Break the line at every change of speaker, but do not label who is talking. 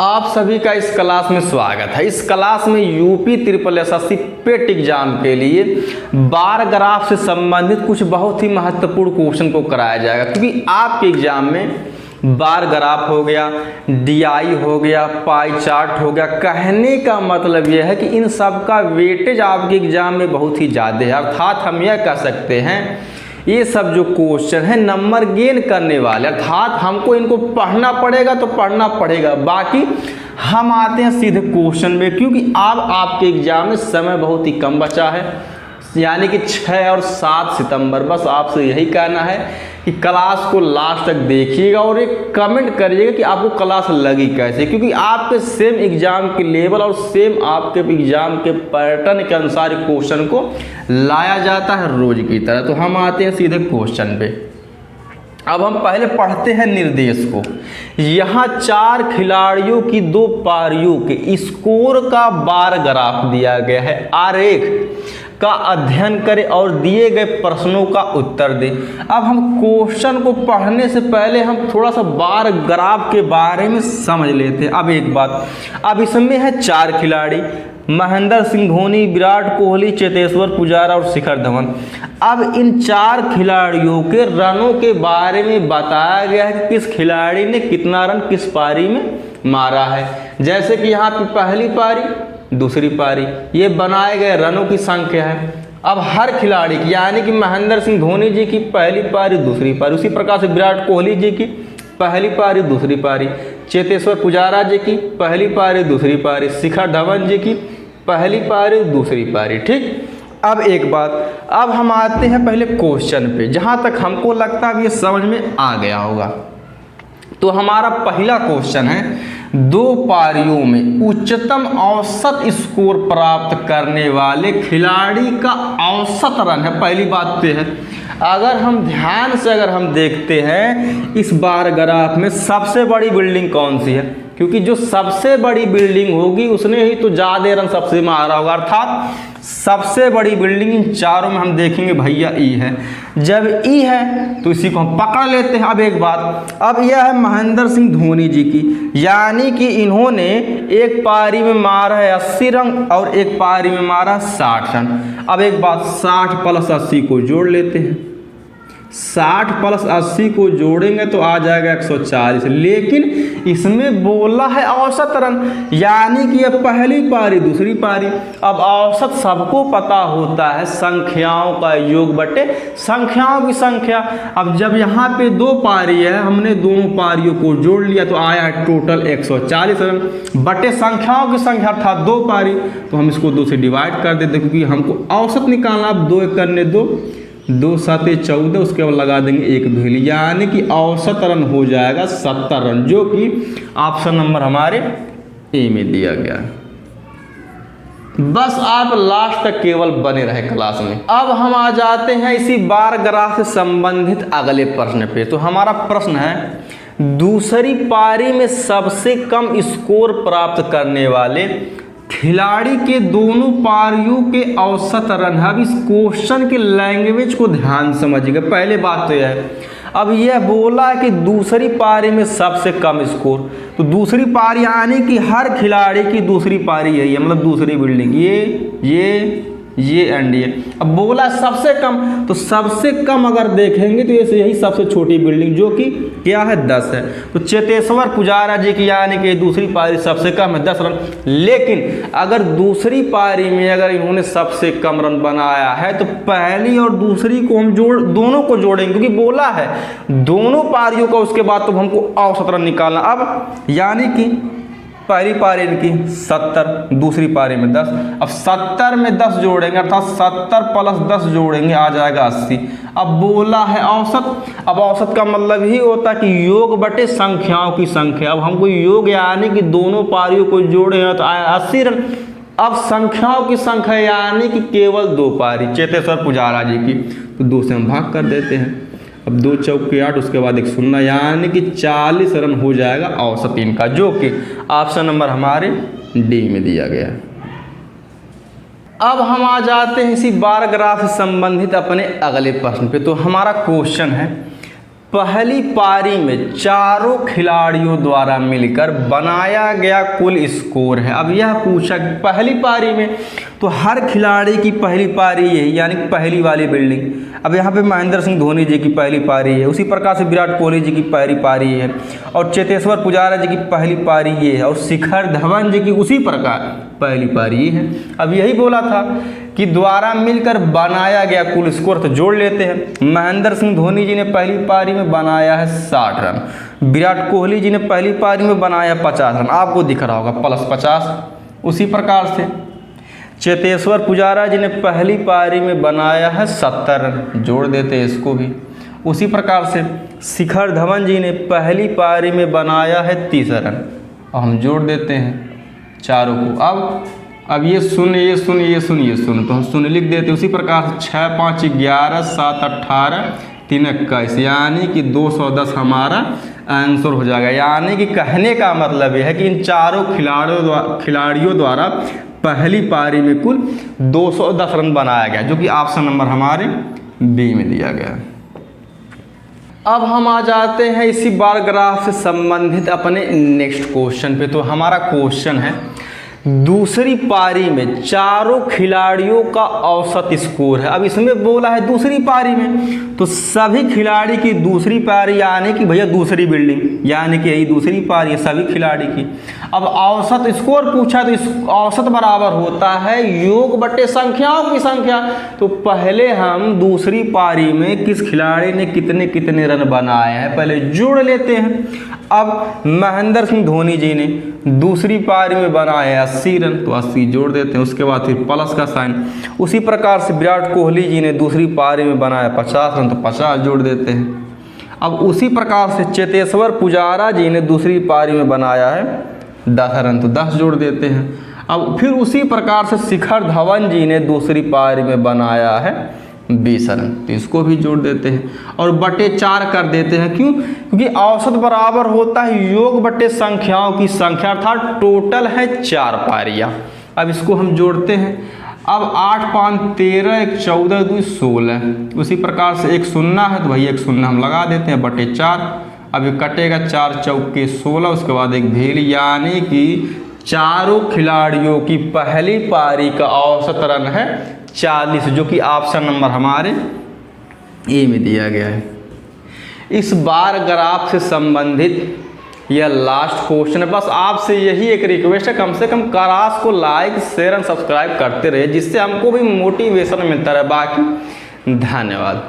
आप सभी का इस क्लास में स्वागत है। इस क्लास में यूपी ट्रिपल एसएससी पेट एग्जाम के लिए बार ग्राफ से संबंधित कुछ बहुत ही महत्वपूर्ण क्वेश्चन को कराया जाएगा, क्योंकि आपके एग्जाम में बार ग्राफ हो गया, डीआई हो गया, पाई चार्ट हो गया। कहने का मतलब यह है कि इन सब का वेटेज आपके एग्जाम में बहुत ही ज़्यादा है। अर्थात हम यह कह सकते हैं ये सब जो क्वेश्चन है नंबर गेन करने वाले, अर्थात हमको इनको पढ़ना पड़ेगा तो पढ़ना पड़ेगा। बाकी हम आते हैं सीधे क्वेश्चन में, क्योंकि अब आपके एग्जाम में समय बहुत ही कम बचा है, यानी कि 6 और 7 सितंबर। बस आपसे यही कहना है कि क्लास को लास्ट तक देखिएगा और एक कमेंट करिएगा कि आपको क्लास लगी कैसे, क्योंकि आपके सेम एग्जाम के लेवल और सेम आपके एग्जाम के पैटर्न के अनुसार क्वेश्चन को लाया जाता है रोज की तरह। तो हम आते हैं सीधे क्वेश्चन पे। अब हम पहले पढ़ते हैं निर्देश को। यहाँ 4 खिलाड़ियों की 2 पारियों के स्कोर का बार ग्राफ दिया गया है। आरेख का अध्ययन करें और दिए गए प्रश्नों का उत्तर दें। अब हम क्वेश्चन को पढ़ने से पहले हम थोड़ा सा बार ग्राफ के बारे में समझ लेते हैं। अब एक बात, अब इसमें है 4 खिलाड़ी, महेंद्र सिंह धोनी, विराट कोहली, चेतेश्वर पुजारा और शिखर धवन। अब इन 4 खिलाड़ियों के रनों के बारे में बताया गया है कि किस खिलाड़ी ने कितना रन किस पारी में मारा है। जैसे कि यहाँ पे पहली पारी, दूसरी पारी, ये बनाए गए रनों की संख्या है। अब हर खिलाड़ी की, यानी कि महेंद्र सिंह धोनी जी की पहली पारी, दूसरी पारी, उसी प्रकार से विराट कोहली जी की पहली पारी, दूसरी पारी, चेतेश्वर पुजारा जी की पहली पारी, दूसरी पारी, शिखर धवन जी की पहली पारी, दूसरी पारी। ठीक। अब एक बात, अब हम आते हैं पहले क्वेश्चन पे, जहाँ तक हमको लगता है ये समझ में आ गया होगा। तो हमारा पहला क्वेश्चन है, 2 पारियों में उच्चतम औसत स्कोर प्राप्त करने वाले खिलाड़ी का औसत रन है। पहली बात पे है, अगर हम ध्यान से हम देखते हैं इस बार ग्राफ में सबसे बड़ी बिल्डिंग कौन सी है, क्योंकि जो सबसे बड़ी बिल्डिंग होगी उसने ही तो ज़्यादा रन सबसे मारा होगा। अर्थात सबसे बड़ी बिल्डिंग इन चारों में हम देखेंगे भैया ई है। जब ई है तो इसी को हम पकड़ लेते हैं। अब एक बात, अब यह है महेंद्र सिंह धोनी जी की, यानी कि इन्होंने एक पारी में मारा है 80 रन और एक पारी में मारा 60 रन। अब एक बात, 60 + 80 को जोड़ लेते हैं। 60 + 80 को जोड़ेंगे तो आ जाएगा 140, लेकिन इसमें बोला है औसत रन, यानी कि यह पहली पारी, दूसरी पारी। अब औसत सबको पता होता है संख्याओं का योग बटे संख्याओं की संख्या। अब जब यहाँ पे 2 पारी है, हमने दोनों पारियों को जोड़ लिया तो आया है टोटल 140 रन बटे संख्याओं की संख्या, अर्थात 2 पारी। तो हम इसको 2 से डिवाइड कर देते, क्योंकि हमको औसत निकालना। अब 2 × 1 = 2, 2 × 7 = 14, उसके बाद लगा देंगे 1 धूली, यानी कि औसत रन हो जाएगा 70 रन, जो कि ऑप्शन नंबर हमारे ए में दिया गया है। बस आप लास्ट तक केवल बने रहे क्लास में। अब हम आ जाते हैं इसी बार ग्राफ से संबंधित अगले प्रश्न पे। तो हमारा प्रश्न है, दूसरी पारी में सबसे कम स्कोर प्राप्त करने वाले खिलाड़ी के दोनों पारियों के औसत रन है। अब इस क्वेश्चन के लैंग्वेज को ध्यान समझिएगा। पहले बात तो यह है, अब यह बोला है कि दूसरी पारी में सबसे कम स्कोर, तो दूसरी पारी यानी कि हर खिलाड़ी की दूसरी पारी यही है, मतलब दूसरी बिल्डिंग ये एंड ये। अब बोला सबसे कम, तो सबसे कम अगर देखेंगे तो यही सबसे छोटी बिल्डिंग, जो कि क्या है 10 है। तो चेतेश्वर पुजारा जी की यानी कि दूसरी पारी सबसे कम है 10 रन। लेकिन अगर दूसरी पारी में अगर इन्होंने सबसे कम रन बनाया है तो पहली और दूसरी को हम दोनों को जोड़ेंगे, क्योंकि बोला है दोनों पारियों का, उसके बाद तो हमको औसत रन निकालना। अब यानी कि पहली पारी इनकी 70, दूसरी पारी में 10। अब 70 में 10 जोड़ेंगे, अर्थात 70 + 10 जोड़ेंगे, आ जाएगा 80। अब बोला है औसत। अब औसत का मतलब ही होता है कि योग बटे संख्याओं की संख्या। अब हमको योग यानी कि दोनों पारियों को जोड़े हैं तो आया 80 रन। अब संख्याओं की संख्या यानी कि केवल 2 पारी चेतेश्वर पुजारा जी की, तो 2 से हम भाग कर देते हैं। अब 2 × 4 = 8, उसके बाद 1 0, यानी कि 40 रन हो जाएगा औसत इनका, जो कि ऑप्शन नंबर हमारे डी में दिया गया है। अब हम आ जाते हैं इसी बार ग्राफ से संबंधित अपने अगले प्रश्न पे। तो हमारा क्वेश्चन है, पहली पारी में चारों खिलाड़ियों द्वारा मिलकर बनाया गया कुल स्कोर है। अब यह पूछा पहली पारी में, तो हर खिलाड़ी की पहली पारी है, यानी पहली वाली बिल्डिंग। अब यहाँ पे महेंद्र सिंह धोनी जी की पहली पारी है, उसी प्रकार से विराट कोहली जी की पहली पारी है, और चेतेश्वर पुजारा जी की पहली पारी ये है, और शिखर धवन जी की उसी प्रकार पहली पारी है। अब यही बोला था कि द्वारा मिलकर बनाया गया कुल स्कोर, तो जोड़ लेते हैं। महेंद्र सिंह धोनी जी ने पहली पारी में बनाया है 60 रन, विराट कोहली जी ने पहली पारी में बनाया 50 रन, आपको दिख रहा होगा +50। उसी प्रकार से चेतेश्वर पुजारा जी ने पहली पारी में बनाया है 70 रन, जोड़ देते हैं इसको भी। उसी प्रकार से शिखर धवन जी ने पहली पारी में बनाया है 30 रन, और हम जोड़ देते हैं चारों को। अब ये शून्य तो हम शून्य लिख देते हैं। उसी प्रकार से 6 5 11 7 18 3 21, यानी कि 210 हमारा आंसर हो जाएगा। यानी कि कहने का मतलब यह है कि इन चारों खिलाड़ियों द्वारा पहली पारी में कुल 210 रन बनाया गया, जो कि ऑप्शन नंबर हमारे बी में दिया गया। अब हम आ जाते हैं इसी बार ग्राफ से संबंधित अपने नेक्स्ट क्वेश्चन पे। तो हमारा क्वेश्चन है, दूसरी पारी में चारों खिलाड़ियों का औसत स्कोर है। अब इसमें बोला है दूसरी पारी में, तो सभी खिलाड़ी की दूसरी पारी, यानी कि भैया दूसरी बिल्डिंग, यानी कि यही दूसरी पारी है सभी खिलाड़ी की। अब औसत स्कोर पूछा, तो इस औसत बराबर होता है योग बटे संख्याओं की संख्या। तो पहले हम दूसरी पारी में किस खिलाड़ी ने कितने कितने रन बनाए हैं पहले जोड़ लेते हैं। अब महेंद्र सिंह धोनी जी ने दूसरी पारी में बनाया 80 रन, तो 80 जोड़ देते हैं, उसके बाद फिर प्लस का साइन। उसी प्रकार से विराट कोहली जी ने दूसरी पारी में बनाया 50 रन, तो 50 जोड़ देते हैं। अब उसी प्रकार से चेतेश्वर पुजारा जी ने दूसरी पारी में बनाया है 10 रन, तो 10 जोड़ देते हैं। अब फिर उसी प्रकार से शिखर धवन जी ने दूसरी पारी में बनाया है 20 रन, तो इसको भी जोड़ देते हैं और बटे 4 कर देते हैं। क्यों? क्योंकि औसत बराबर होता है योग बटे संख्याओं की संख्या, अर्थात टोटल है 4 पारियां। अब इसको हम जोड़ते हैं। अब 8 5 13 1 14 2 16, उसी प्रकार से एक शून्य है, तो भाई एक शून्य हम लगा देते हैं बटे 4। अब ये कटेगा 4 चौके 16, उसके बाद एक भेल, यानी कि चारों खिलाड़ियों की पहली पारी का औसत रन है 40, जो कि ऑप्शन नंबर हमारे ए में दिया गया है। इस बार ग्राफ से संबंधित यह लास्ट क्वेश्चन है। बस आपसे यही एक रिक्वेस्ट है, कम से कम क्लास को लाइक शेयर एंड सब्सक्राइब करते रहे, जिससे हमको भी मोटिवेशन मिलता रहे। बाकी धन्यवाद।